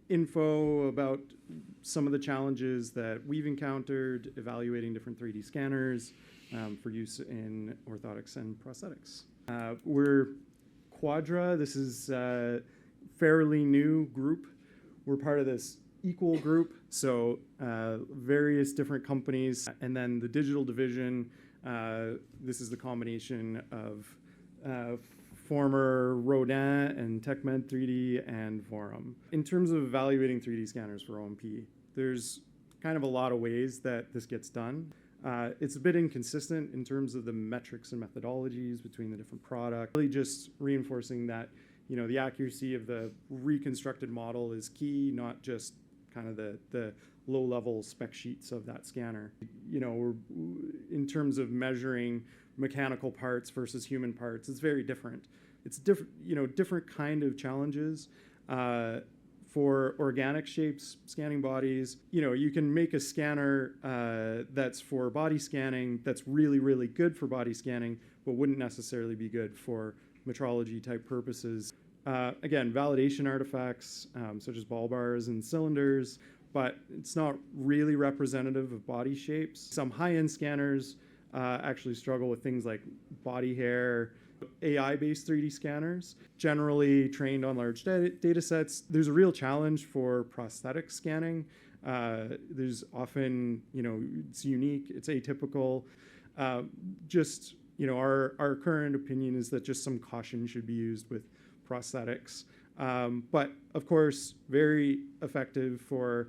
info about some of the challenges that we've encountered evaluating different 3D scanners for use in orthotics and prosthetics. We're Qwadra. This is a fairly new group. We're part of this equal group, so various different companies. And then the digital division, this is the combination of former Rodin and TechMed 3D and Forum. In terms of evaluating 3D scanners for O&P, there's kind of a lot of ways that this gets done. It's a bit inconsistent in terms of the metrics and methodologies between the different products. Really just reinforcing that, you know, the accuracy of the reconstructed model is key, not just kind of the low-level spec sheets of that scanner. You know, in terms of measuring mechanical parts versus human parts, it's very different. It's different, you know, different kind of challenges. For organic shapes, scanning bodies, you know, you can make a scanner that's for body scanning that's really, really good for body scanning, but wouldn't necessarily be good for metrology type purposes. Again, validation artifacts such as ball bars and cylinders, but it's not really representative of body shapes. Some high-end scanners actually struggle with things like body hair. AI-based 3D scanners, generally trained on large data sets. There's a real challenge for prosthetic scanning. There's often, you know, it's unique, it's atypical. Just, you know, our current opinion is that just some caution should be used with prosthetics. But of course, very effective for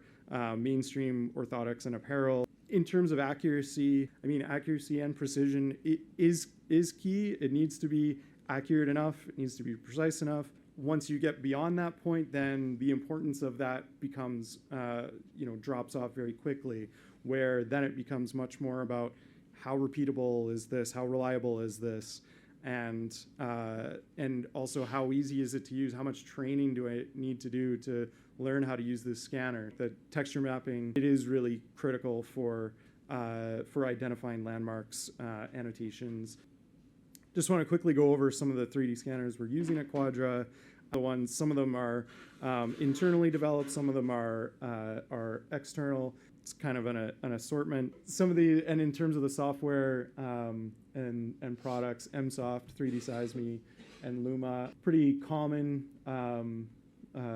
mainstream orthotics and apparel. In terms of accuracy, I mean, accuracy and precision is key. It needs to be accurate enough. It needs to be precise enough. Once you get beyond that point, then the importance of that becomes, you know, drops off very quickly, where then it becomes much more about how repeatable is this, how reliable is this, and also how easy is it to use, how much training do I need to do to learn how to use this scanner. The texture mapping, it is really critical for identifying landmarks, annotations. Just want to quickly go over some of the 3D scanners we're using at Qwadra. Some of them are internally developed, some of them are external. It's kind of an assortment. And in terms of the software and products, MSoft, 3D Seisme, and Luma, pretty common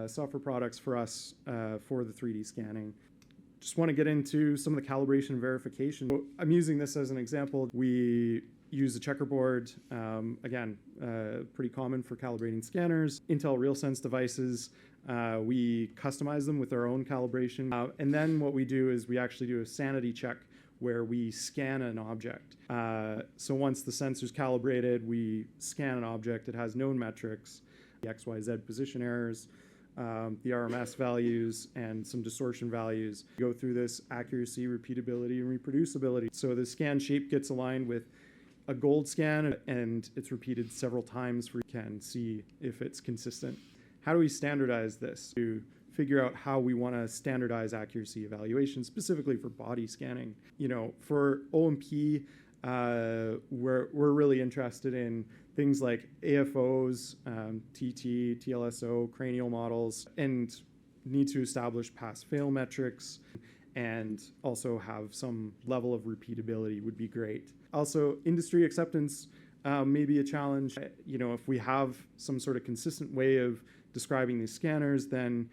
software products for us for the 3D scanning. Just want to get into some of the calibration and verification. So I'm using this as an example. We use a checkerboard, again, pretty common for calibrating scanners. Intel RealSense devices, we customize them with our own calibration. And then what we do is we actually do a sanity check where we scan an object. So once the sensor's calibrated, we scan an object. It has known metrics, the XYZ position errors, the RMS values, and some distortion values. We go through this accuracy, repeatability, and reproducibility. So the scan shape gets aligned with a gold scan, and it's repeated several times for you can see if it's consistent. How do we standardize this? To figure out how we want to standardize accuracy evaluation, specifically for body scanning. You know, for O&P, we're really interested in things like AFOs, TT, TLSO, cranial models, and need to establish pass-fail metrics, and also have some level of repeatability would be great. Also, industry acceptance may be a challenge. You know, if we have some sort of consistent way of describing these scanners, then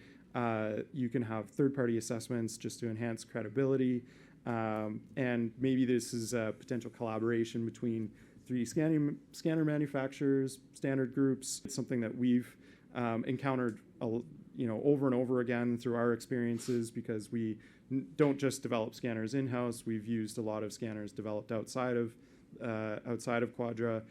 you can have third-party assessments just to enhance credibility. And maybe this is a potential collaboration between 3D scanner manufacturers, standard groups. It's something that we've encountered, you know, over and over again through our experiences, because we don't just develop scanners in-house. We've used a lot of scanners developed outside of Qwadra.